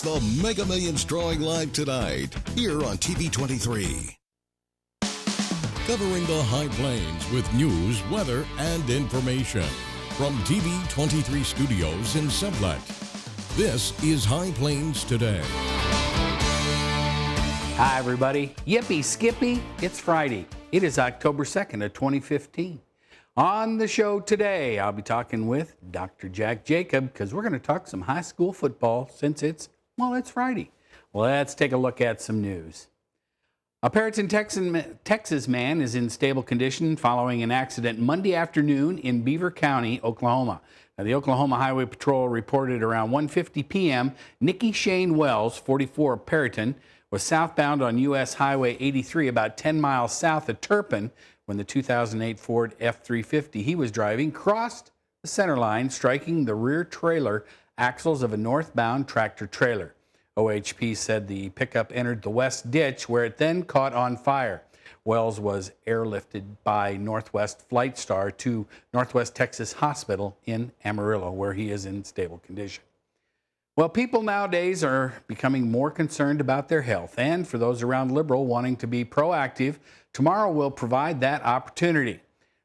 The Mega Millions drawing live tonight here on TV 23. Covering the High Plains with news, weather, and information. From TV 23 studios in Sublet, this is High Plains Today. Hi, everybody. Yippee skippy, it's Friday. It is October 2nd of 2015. On the show today, I'll be talking with Dr. Jack Jacob because we're going to talk some high school football since it's Friday. Let's take a look at some news. A Perryton, Texas man is in stable condition following an accident Monday afternoon in Beaver County, Oklahoma. Now, the Oklahoma Highway Patrol reported around 1:50 p.m. Nikki Shane Wells, 44, of Perryton, was southbound on U.S. Highway 83 about 10 miles south of Turpin when the 2008 Ford F-350 he was driving crossed the center line, striking the rear trailer axles of a northbound tractor trailer. OHP said the pickup entered the west ditch where it then caught on fire. Wells was airlifted by Northwest Flight Star to Northwest Texas Hospital in Amarillo, where he is in stable condition. Well, people nowadays are becoming more concerned about their health, and for those around Liberal wanting to be proactive, tomorrow will provide that opportunity.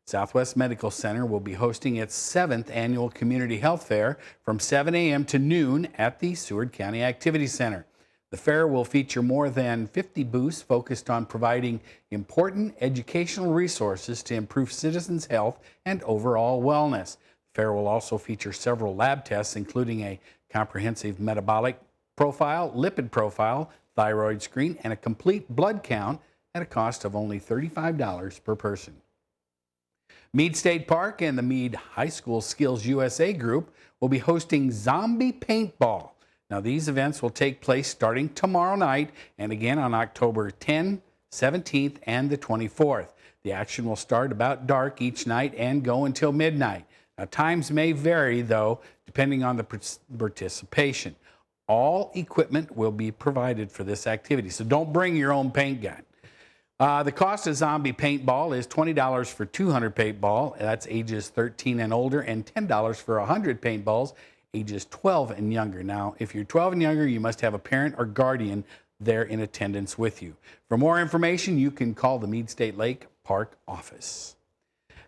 Southwest Medical Center will be hosting its 7th annual Community Health Fair from 7 a.m. to noon at the Seward County Activity Center. The fair will feature more than 50 booths focused on providing important educational resources to improve citizens' health and overall wellness. The fair will also feature several lab tests, including a comprehensive metabolic profile, lipid profile, thyroid screen, and a complete blood count at a cost of only $35 per person. Meade State Park and the Meade High School Skills USA group will be hosting Zombie Paintball. Now, these events will take place starting tomorrow night and again on October 10th, 17th, and the 24th. The action will start about dark each night and go until midnight. Now, times may vary, though, depending on the participation. All equipment will be provided for this activity, so don't bring your own paint gun. The cost of Zombie Paintball is $20 for 200 paintball, that's ages 13 and older, and $10 for 100 paintballs, ages 12 and younger. Now, if you're 12 and younger, you must have a parent or guardian there in attendance with you. For more information, you can call the Meade State Lake Park office.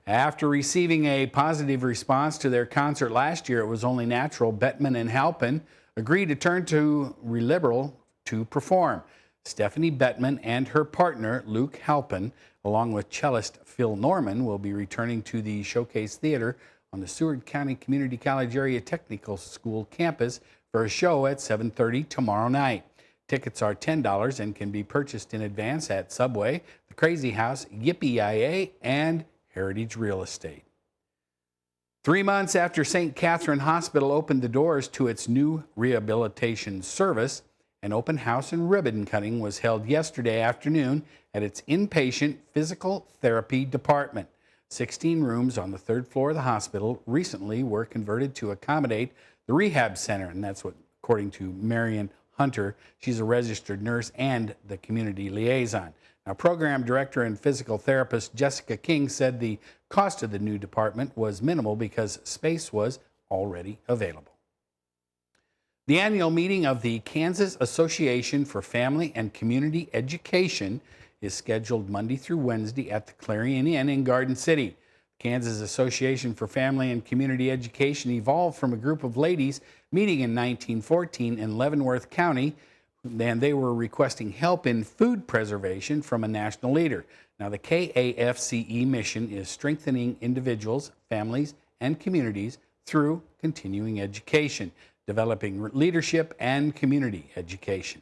After receiving a positive response to their concert last year, it was only natural Bettman and Halpin agreed to turn to Liberal to perform. Stephanie Bettman and her partner, Luke Halpin, along with cellist Phil Norman, will be returning to the Showcase Theater on the Seward County Community College Area Technical School campus for a show at 7:30 tomorrow night. Tickets are $10 and can be purchased in advance at Subway, the Crazy House, Yippee-IA, and Heritage Real Estate. 3 months after St. Catherine Hospital opened the doors to its new rehabilitation service, an open house and ribbon cutting was held yesterday afternoon at its inpatient physical therapy department. 16 rooms on the 3rd floor of the hospital recently were converted to accommodate the rehab center, and that's what, according to Marion Hunter. She's a registered nurse and the community liaison. Now, program director and physical therapist Jessica King said the cost of the new department was minimal because space was already available. The annual meeting of the Kansas Association for Family and Community Education is scheduled Monday through Wednesday at the Clarion Inn in Garden City. Kansas Association for Family and Community Education evolved from a group of ladies meeting in 1914 in Leavenworth County, and they were requesting help in food preservation from a national leader. Now, the KAFCE mission is strengthening individuals, families, and communities through continuing education, developing leadership and community education.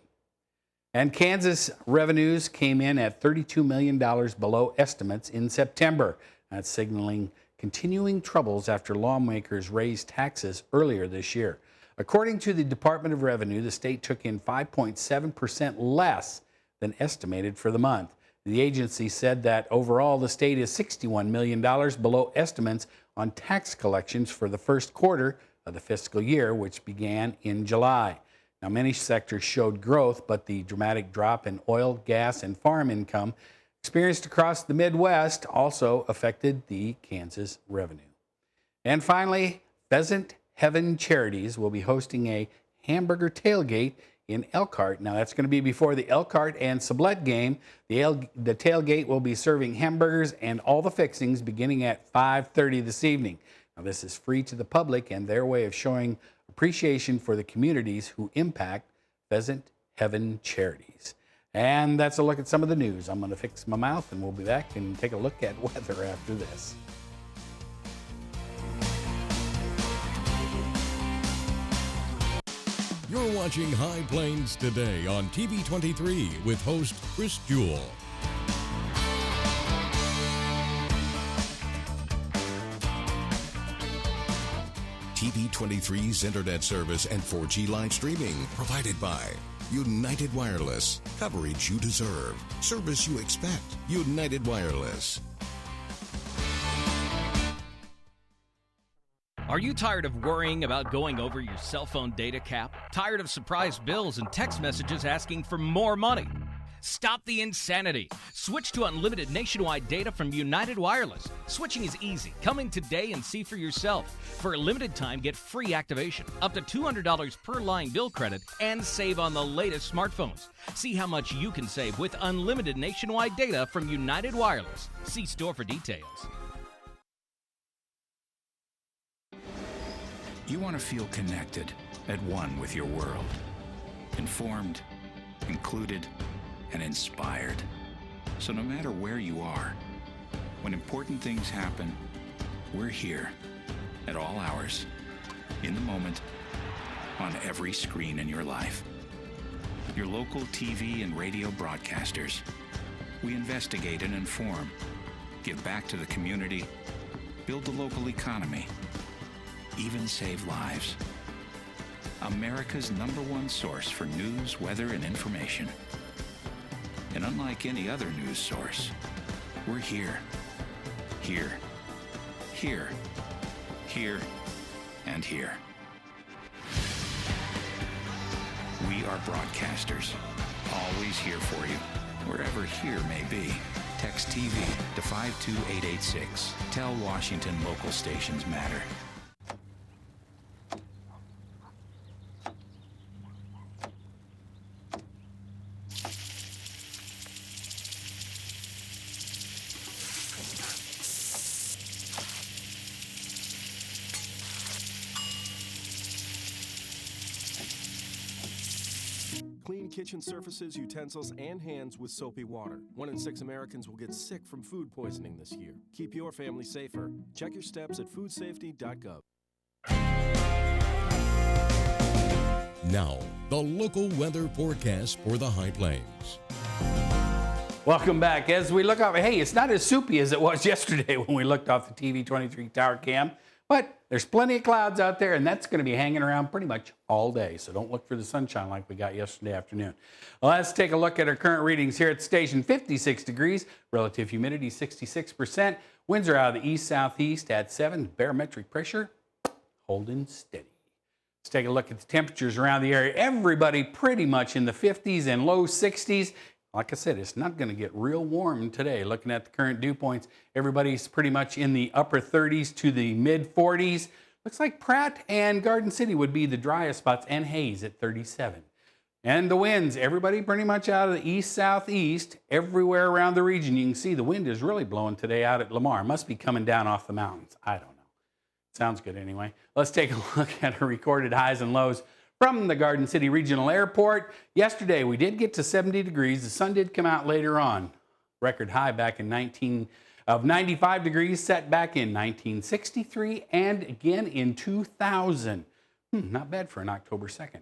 And Kansas revenues came in at $32 million below estimates in September. That's signaling continuing troubles after lawmakers raised taxes earlier this year. According to the Department of Revenue, the state took in 5.7% less than estimated for the month. The agency said that overall the state is $61 million below estimates on tax collections for the first quarter of the fiscal year, which began in July. Now, many sectors showed growth, but the dramatic drop in oil, gas, and farm income experienced across the Midwest also affected the Kansas revenue. And finally, Pheasant Heaven Charities will be hosting a hamburger tailgate in Elkhart. Now, that's going to be before the Elkhart and Sublette game. The tailgate will be serving hamburgers and all the fixings beginning at 5:30 this evening. Now, this is free to the public and their way of showing appreciation for the communities who impact Pheasant Heaven Charities. And that's a look at some of the news. I'm going to fix my mouth, and we'll be back and take a look at weather after this. You're watching High Plains Today on TV 23 with host Chris Jewell. TV 23's internet service and 4G live streaming provided by United Wireless. Coverage you deserve. Service you expect. United Wireless. Are you tired of worrying about going over your cell phone data cap? Tired of surprise bills and text messages asking for more money? Stop the insanity. Switch to unlimited nationwide data from United Wireless. Switching is easy. Come in today and see for yourself. For a limited time, get free activation, up to $200 per line bill credit, and save on the latest smartphones. See how much you can save with unlimited nationwide data from United Wireless. See store for details. You want to feel connected, at one with your world. Informed, included, and inspired. So no matter where you are, when important things happen, we're here at all hours, in the moment, on every screen in your life. Your local TV and radio broadcasters. We investigate and inform, give back to the community, build the local economy, even save lives. America's #1 source for news, weather, and information. And unlike any other news source, we're here, here, here, here, and here. We are broadcasters, always here for you, wherever here may be. Text TV to 52886. Tell Washington local stations matter. Clean kitchen surfaces, utensils, and hands with soapy water. 1 in 6 Americans will get sick from food poisoning this year. Keep your family safer. Check your steps at foodsafety.gov. Now, the local weather forecast for the High Plains. Welcome back. As we look off, hey, it's not as soupy as it was yesterday when we looked off the TV 23 tower cam, but there's plenty of clouds out there, and that's going to be hanging around pretty much all day. So don't look for the sunshine like we got yesterday afternoon. Well, let's take a look at our current readings here at the station. 56 degrees, relative humidity 66%. Winds are out of the east-southeast at 7. Barometric pressure holding steady. Let's take a look at the temperatures around the area. Everybody pretty much in the 50s and low 60s. Like I said, it's not going to get real warm today. Looking at the current dew points, everybody's pretty much in the upper 30s to the mid 40s. Looks like Pratt and Garden City would be the driest spots, and Hayes at 37. And the winds, everybody pretty much out of the east-southeast. Everywhere around the region, you can see the wind is really blowing today out at Lamar. Must be coming down off the mountains. I don't know. Sounds good anyway. Let's take a look at our recorded highs and lows from the Garden City Regional Airport. Yesterday, we did get to 70 degrees. The sun did come out later on. Record high back in 95 degrees, set back in 1963 and again in 2000. Not bad for an October 2nd.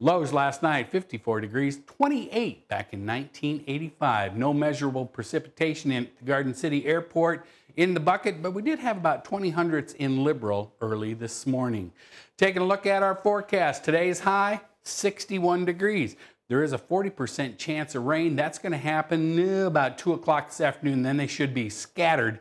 Lows last night, 54 degrees, 28 back in 1985. No measurable precipitation in the Garden City Airport in the bucket, but we did have about 20 hundredths in Liberal early this morning. Taking a look at our forecast, today's high, 61 degrees. There is a 40% chance of rain. That's going to happen about 2 o'clock this afternoon. Then they should be scattered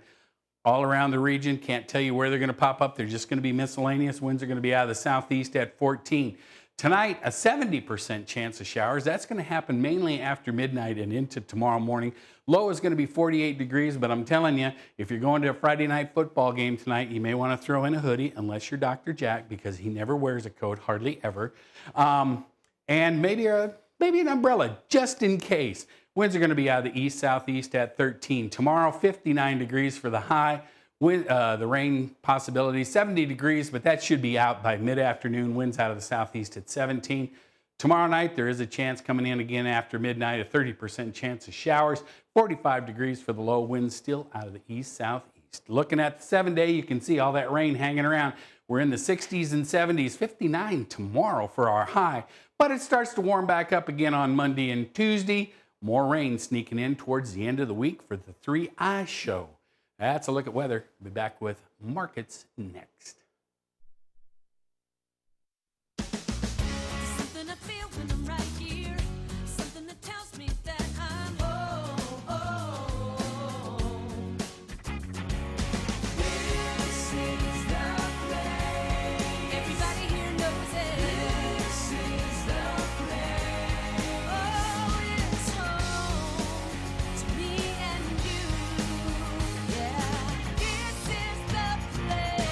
all around the region. Can't tell you where they're going to pop up. They're just going to be miscellaneous. Winds are going to be out of the southeast at 14. Tonight, a 70% chance of showers. That's going to happen mainly after midnight and into tomorrow morning. Low is going to be 48 degrees, but I'm telling you, if you're going to a Friday night football game tonight, you may want to throw in a hoodie, unless you're Dr. Jack, because he never wears a coat, hardly ever. and maybe an umbrella just in case. Winds are going to be out of the east-southeast at 13. Tomorrow, 59 degrees for the high. The rain possibility, 70 degrees, but that should be out by mid-afternoon. Winds out of the southeast at 17. Tomorrow night, there is a chance coming in again after midnight, a 30% chance of showers. 45 degrees for the low. Winds still out of the east-southeast. Looking at the 7-day, you can see all that rain hanging around. We're in the 60s and 70s, 59 tomorrow for our high, but it starts to warm back up again on Monday and Tuesday. More rain sneaking in towards the end of the week for the 3 Eye Show. That's a look at weather. We'll be back with markets next. Something I feel when I'm right here. Something that tells me that I'm home. This is the place. Everybody here knows it. This is the place. Oh, it's home to me and you. Yeah, this is the place.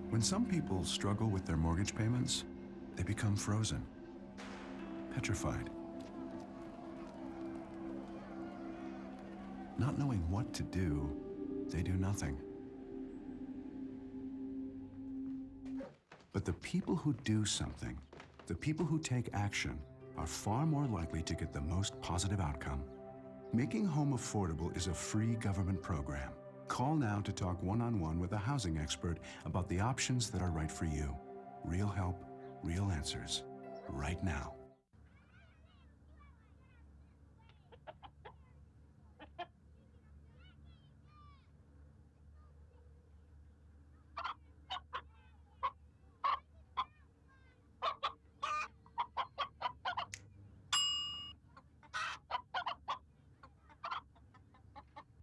When some people struggle with their mortgage payments, they become frozen, petrified. Not knowing what to do, they do nothing. But the people who do something, the people who take action, are far more likely to get the most positive outcome. Making home affordable is a free government program. Call now to talk one-on-one with a housing expert about the options that are right for you. Real help, real answers, right now.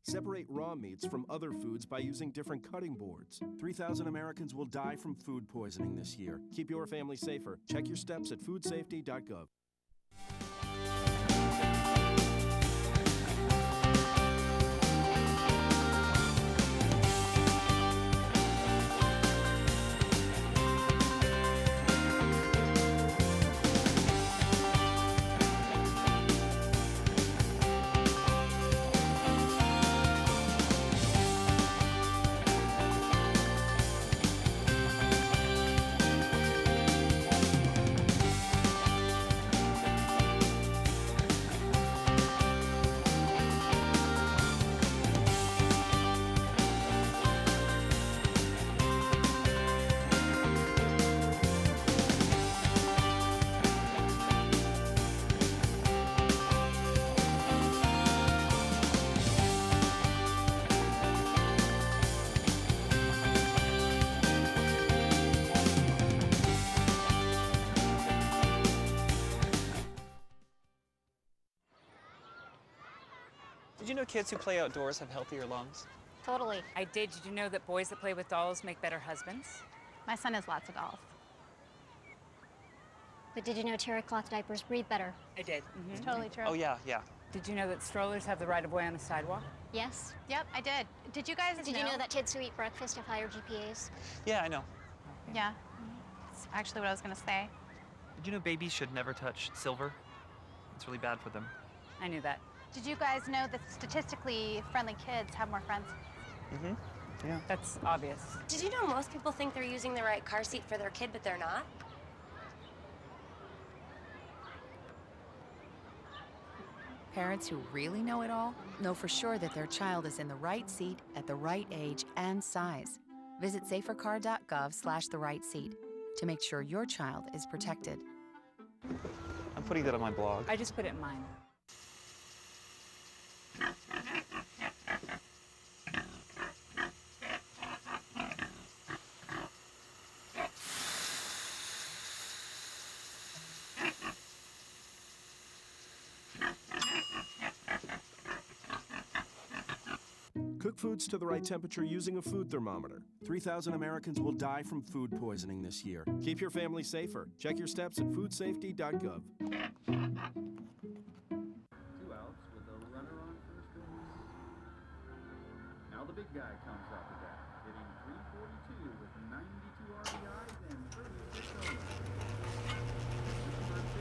Separate raw meats from other foods by using different cutting boards. 3,000 Americans will die from food poisoning this year. Keep your family safer. Check your steps at foodsafety.gov. Did you know kids who play outdoors have healthier lungs? Totally. I did. Did you know that boys that play with dolls make better husbands? My son has lots of dolls. But did you know terry cloth diapers breathe better? I did. It's totally true. Oh, yeah. Did you know that strollers have the right of way on a sidewalk? Yes. Yep, I did. Did you guys Did you know that kids who eat breakfast have higher GPAs? Yeah, I know. Yeah. That's actually what I was going to say. Did you know babies should never touch silver? It's really bad for them. I knew that. Did you guys know that statistically friendly kids have more friends? Mm-hmm. Yeah. That's obvious. Did you know most people think they're using the right car seat for their kid, but they're not? Parents who really know it all know for sure that their child is in the right seat at the right age and size. Visit safercar.gov/the right seat to make sure your child is protected. I'm putting that on my blog. I just put it in mine. Cook foods to the right temperature using a food thermometer. 3,000 Americans will die from food poisoning this year. Keep your family safer. Check your steps at foodsafety.gov. 2 outs with a runner on first base. Now the big guy comes up at that, hitting .342 with 92 RBIs and 36 home runs.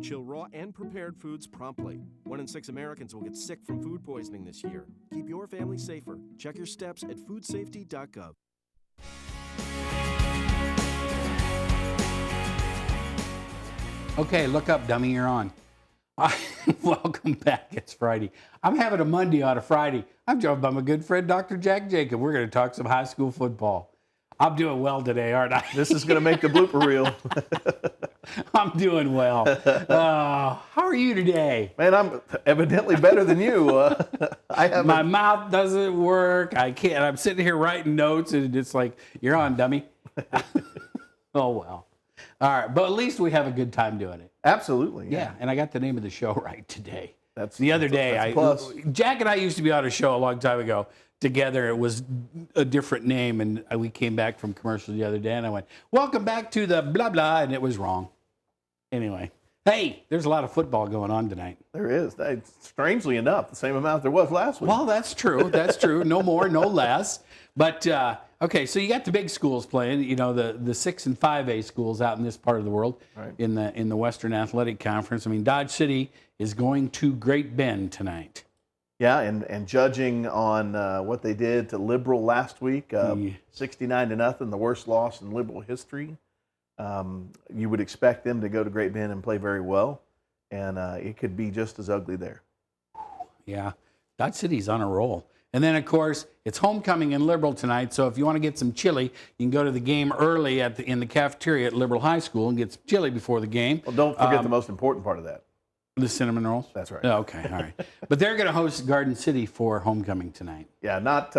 Chill raw and prepared foods promptly. 1 in 6 Americans will get sick from food poisoning this year. Keep your family safer. Check your steps at foodsafety.gov. Okay, look up, dummy, you're on. Welcome back. It's Friday. I'm having a Monday on a Friday. I'm joined by my good friend, Dr. Jack Jacob. We're going to talk some high school football. I'm doing well today, aren't I? This is going to make the blooper reel. I'm doing well. How are you today? Man, I'm evidently better than you. My mouth doesn't work. I can't. I'm sitting here writing notes, and it's like, you're on, dummy. Oh, well. All right, but at least we have a good time doing it. Absolutely. Yeah, and I got the name of the show right today. That's the other day. Jack and I used to be on a show a long time ago together. It was a different name, and we came back from commercial the other day, and I went, "Welcome back to the blah blah," and it was wrong. Anyway, hey, there's a lot of football going on tonight. There is. Strangely enough, the same amount there was last week. Well, that's true. That's true. No more, no less. But okay, so you got the big schools playing. You know, the 6 and 5A schools out in this part of the world, right, in the Western Athletic Conference. I mean, Dodge City is going to Great Bend tonight. Yeah, and judging on what they did to Liberal last week, 69-0, the worst loss in Liberal history. You would expect them to go to Great Bend and play very well, and it could be just as ugly there. Yeah, Dodge City's on a roll. And then, of course, it's homecoming in Liberal tonight, so if you want to get some chili, you can go to the game early in the cafeteria at Liberal High School and get some chili before the game. Well, don't forget the most important part of that. The cinnamon rolls? That's right. Oh, okay, all right. But they're going to host Garden City for homecoming tonight. Yeah, not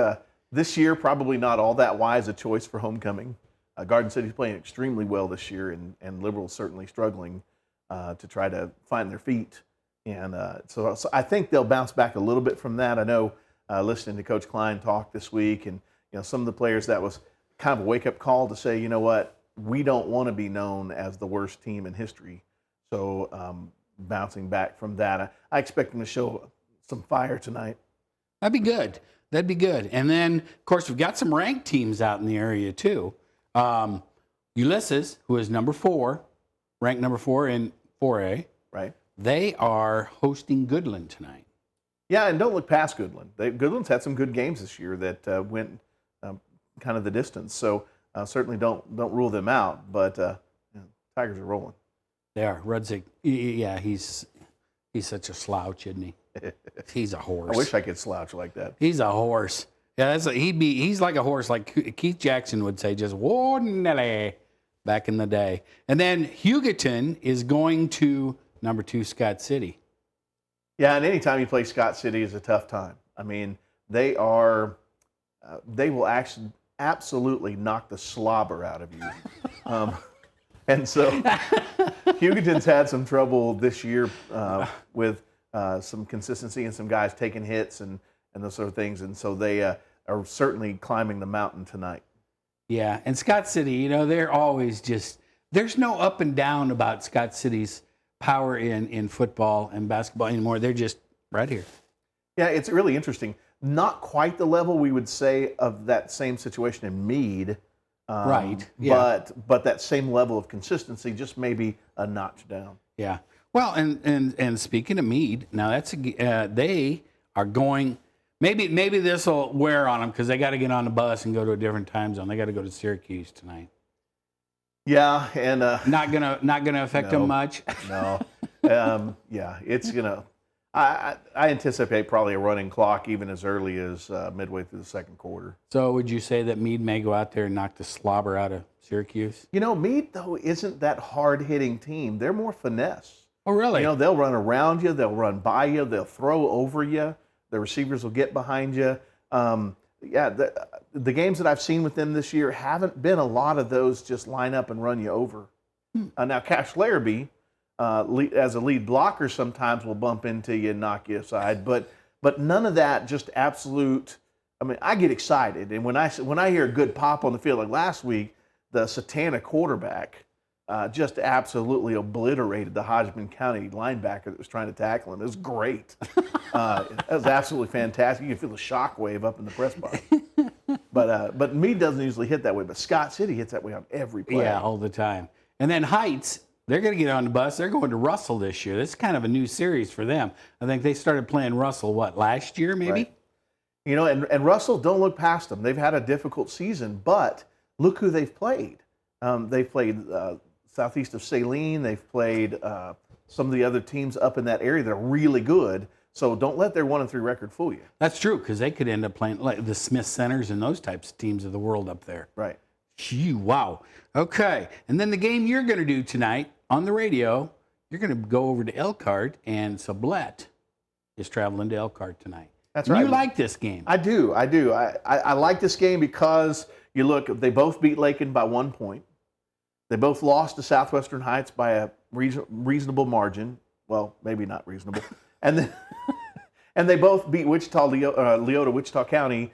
this year, probably not all that wise a choice for homecoming. Garden City's playing extremely well this year, and Liberal's certainly struggling to try to find their feet. And so I think they'll bounce back a little bit from that. I know listening to Coach Klein talk this week, and some of the players, that was kind of a wake-up call to say, you know what, we don't want to be known as the worst team in history. So bouncing back from that, I expect them to show some fire tonight. That'd be good. That'd be good. And then, of course, we've got some ranked teams out in the area, too. Ulysses, who is ranked number 4 in 4A. Right. They are hosting Goodland tonight. Yeah, and don't look past Goodland. Goodland's had some good games this year that went kind of the distance. So certainly don't rule them out. But Tigers are rolling. They are. Rudzik, yeah, he's such a slouch, isn't he? He's a horse. I wish I could slouch like that. He's a horse. Yeah, he's like a horse, like Keith Jackson would say, just Warnelly back in the day. And then Hugoton is going to number 2 Scott City. Yeah, and anytime you play Scott City is a tough time. I mean, they will actually absolutely knock the slobber out of you. And so Hugoton's had some trouble this year with some consistency and some guys taking hits and those sort of things. And so they are certainly climbing the mountain tonight. Yeah, and Scott City, they're always there's no up and down about Scott City's power in football and basketball anymore. They're just right here. Yeah, it's really interesting. Not quite the level we would say of that same situation in Meade. Right. Yeah. But that same level of consistency, just maybe a notch down. Yeah. Well, and speaking of Meade, now they are going. Maybe this will wear on them because they got to get on the bus and go to a different time zone. They got to go to Syracuse tonight. Yeah, and not gonna affect them much. No. Yeah, it's gonna. I anticipate probably a running clock even as early as midway through the second quarter. So would you say that Meade may go out there and knock the slobber out of Syracuse? Meade, though, isn't that hard-hitting team. They're more finesse. Oh, really? They'll run around you. They'll run by you. They'll throw over you. The receivers will get behind you. The games that I've seen with them this year haven't been a lot of those just line up and run you over. Now, Cash Larrabee, as a lead blocker, sometimes will bump into you and knock you aside, but none of that just absolute. I mean, I get excited, and when I hear a good pop on the field, like last week, the Satanta quarterback just absolutely obliterated the Hodgman County linebacker that was trying to tackle him. It was great. That was absolutely fantastic. You can feel the shockwave up in the press box. But Meade doesn't usually hit that way, but Scott City hits that way on every play. Yeah, all the time. And then Heights, they're going to get on the bus. They're going to Russell this year. This is kind of a new series for them. I think they started playing Russell, last year maybe? Right. You know, and Russell, don't look past them. They've had a difficult season, but look who they've played. They've played southeast of Saline. They've played some of the other teams up in that area that are really good. So don't let their 1-3 record fool you. That's true, because they could end up playing like the Smith Centers and those types of teams of the world up there. Right. Gee, wow. Okay. And then the game you're going to do tonight on the radio, you're going to go over to Elkhart, and Sublette is traveling to Elkhart tonight. That's and right. You like this game. I do. I like this game because you look, they both beat Lakin by 1 point. They both lost to Southwestern Heights by a reasonable margin. Well, maybe not reasonable. And then, and they both beat Leota, Wichita County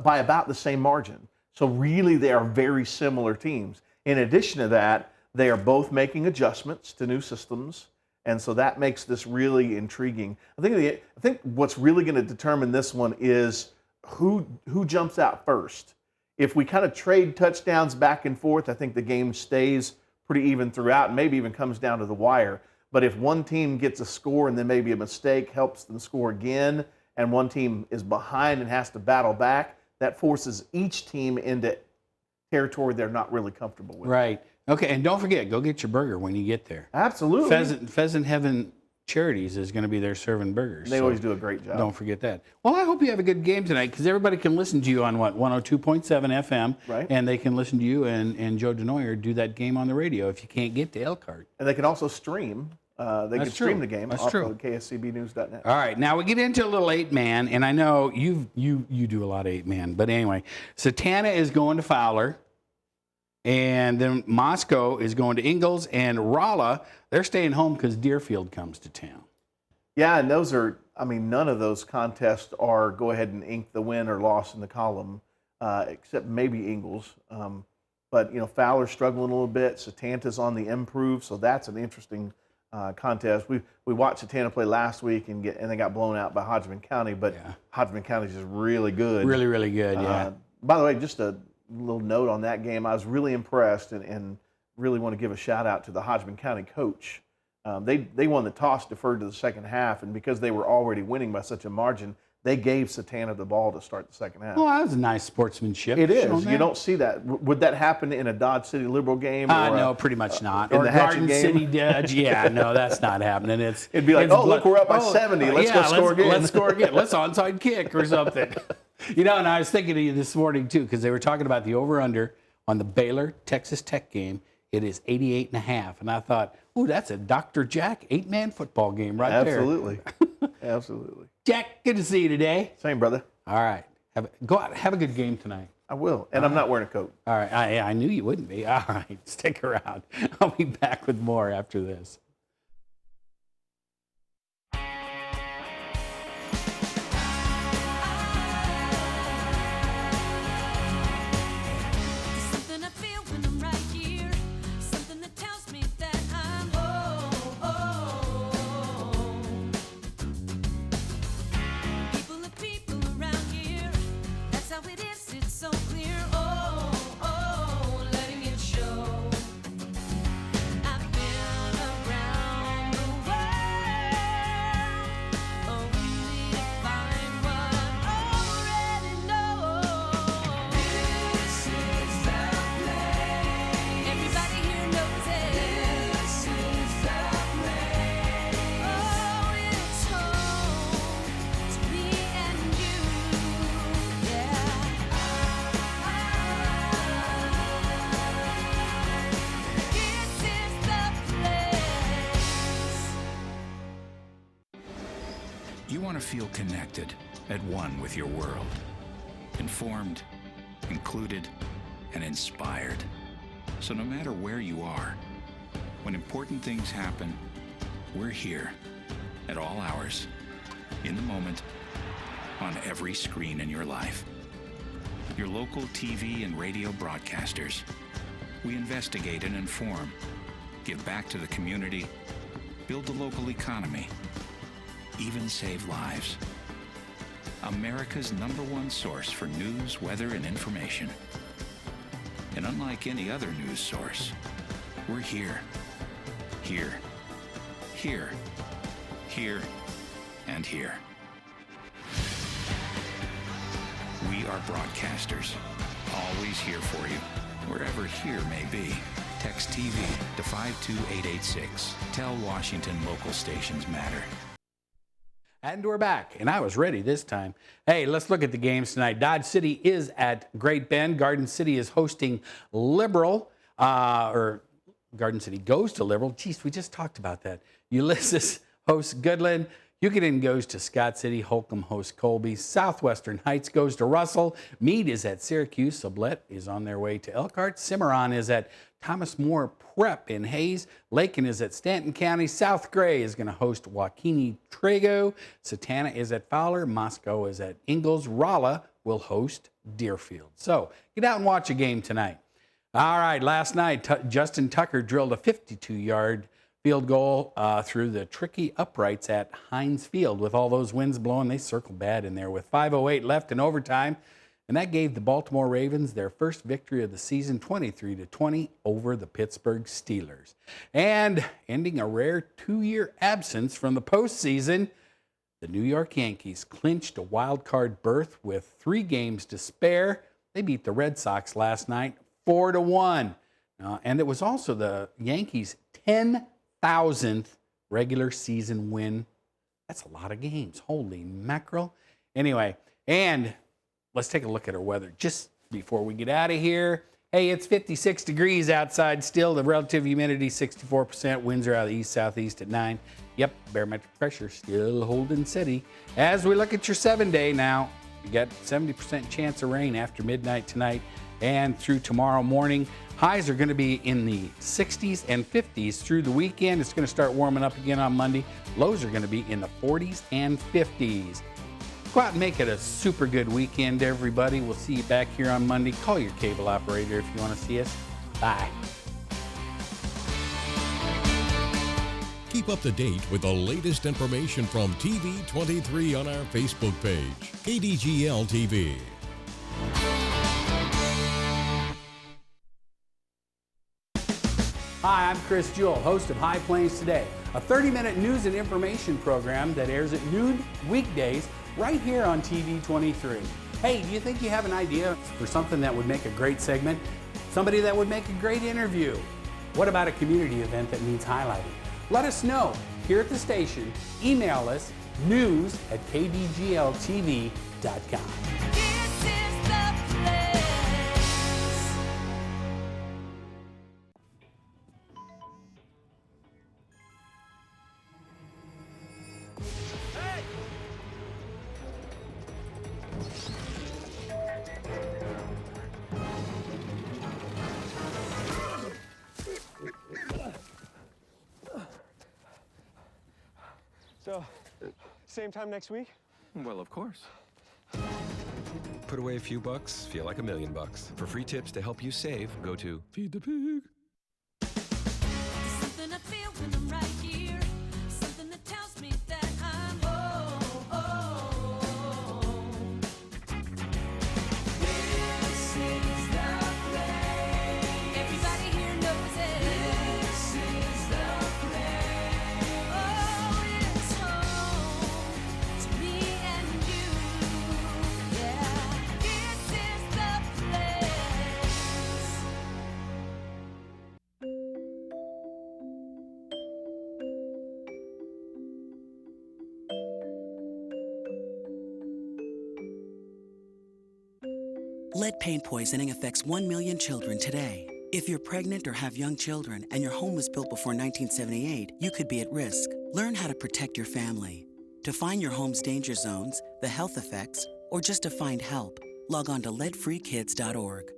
by about the same margin. So really, they are very similar teams. In addition to that, they are both making adjustments to new systems, and so that makes this really intriguing. I think what's really going to determine this one is who jumps out first. If we kind of trade touchdowns back and forth, I think the game stays pretty even throughout, and maybe even comes down to the wire. But if one team gets a score and then maybe a mistake helps them score again, and one team is behind and has to battle back, that forces each team into territory they're not really comfortable with. Right. Okay, and don't forget, go get your burger when you get there. Absolutely. Pheasant Heaven Charities is going to be there serving burgers. They always do a great job. Don't forget that. Well, I hope you have a good game tonight, because everybody can listen to you on 102.7 FM, right? And they can listen to you and Joe DeNoyer do that game on the radio if you can't get to Elkhart. And they can also stream. They can stream the game off of KSCBnews.net. All right, now we get into a little 8-man, and I know you do a lot of 8-man, but anyway, Satanta is going to Fowler, and then Moscow is going to Ingalls, and Rolla, they're staying home because Deerfield comes to town. Yeah, and those are, none of those contests are go ahead and ink the win or loss in the column, except maybe Ingalls. But, Fowler's struggling a little bit. Satanta's on the improve, so that's an interesting contest. We watched Satanta play last week and they got blown out by Hodgman County, but Hodgman County is just really good. Really, really good, yeah. By the way, just a little note on that game. I was really impressed and really want to give a shout out to the Hodgman County coach. They won the toss, deferred to the second half, and because they were already winning by such a margin, they gave Satanta the ball to start the second half. Well, that was a nice sportsmanship. It is. You don't see that. Would that happen in a Dodge City Liberal game? No, pretty much not. In or the Garden game? City Dodge. Yeah, no, that's not happening. It'd be like, look, we're up by 70. Let's go score again. Let's score again. Let's onside kick or something. And I was thinking of you this morning, too, because they were talking about the over-under on the Baylor-Texas Tech game. It is 88.5. And I thought, ooh, that's a Dr. Jack 8-man football game right there. Absolutely. Absolutely. Jack, good to see you today. Same, brother. All right. Go out. Have a good game tonight. I will. And I'm not wearing a coat. All right. I knew you wouldn't be. All right. Stick around. I'll be back with more after this. You want to feel connected, at one with your world. Informed, included, and inspired. So no matter where you are, When important things happen, we're here at all hours, in the moment, on every screen in your life. Your local TV and radio broadcasters. We investigate and inform, give back to the community, build the local economy, even save lives. America's #1 source for news, weather, and information. And unlike any other news source, we're here. Here. Here. Here. And here. We are broadcasters, always here for you, wherever here may be. Text TV to 52886. Tell Washington local stations matter. And we're back, and I was ready this time. Hey, let's look at the games tonight. Dodge City is at Great Bend. Garden City is hosting Liberal, or Garden City goes to Liberal. Geez, we just talked about that. Ulysses hosts Goodland. Hugoton goes to Scott City. Holcomb hosts Colby. Southwestern Heights goes to Russell. Meade is at Syracuse. Sublette is on their way to Elkhart. Cimarron is at Thomas More Prep in Hayes. Lakin is at Stanton County. South Gray is going to host Waukene Trago. Satana is at Fowler. Moscow is at Ingalls. Rolla will host Deerfield. So get out and watch a game tonight. All right, last night, Justin Tucker drilled a 52-yard field goal through the tricky uprights at Heinz Field. With all those winds blowing, they circled bad in there with 5:08 left in overtime. And that gave the Baltimore Ravens their first victory of the season, 23-20 over the Pittsburgh Steelers. And ending a rare 2-year absence from the postseason, the New York Yankees clinched a wild card berth with 3 games to spare. They beat the Red Sox last night 4-1. And it was also the Yankees' 10,000th regular season win. That's a lot of games. Holy mackerel. Anyway, and let's take a look at our weather just before we get out of here. Hey, it's 56 degrees outside still. The relative humidity 64%. Winds are out of the east-southeast at 9. Yep, barometric pressure still holding steady. As we look at your 7-day now, you got 70% chance of rain after midnight tonight and through tomorrow morning. Highs are going to be in the 60s and 50s through the weekend. It's going to start warming up again on Monday. Lows are going to be in the 40s and 50s. Go out and make it a super good weekend, everybody. We'll see you back here on Monday. Call your cable operator if you want to see us. Bye. Keep up to date with the latest information from TV23 on our Facebook page, KDGLTV. Hi, I'm Chris Jewell, host of High Plains Today, a 30-minute news and information program that airs at noon weekdays right here on TV23. Hey, do you think you have an idea for something that would make a great segment? Somebody that would make a great interview? What about a community event that needs highlighting? Let us know here at the station. Email us news@kdgltv.com. So, same time next week? Well, of course. Put away a few bucks, feel like $1 million. For free tips to help you save, go to Feed the Pig. Something I feel when I'm right here. Something that tells me that I'm home. This is the place. Everybody here knows it. This is the place. Oh, it's home to me and you. Yeah, this is the place. Lead paint poisoning affects 1 million children today. If you're pregnant or have young children and your home was built before 1978, you could be at risk. Learn how to protect your family. To find your home's danger zones, the health effects, or just to find help, log on to leadfreekids.org.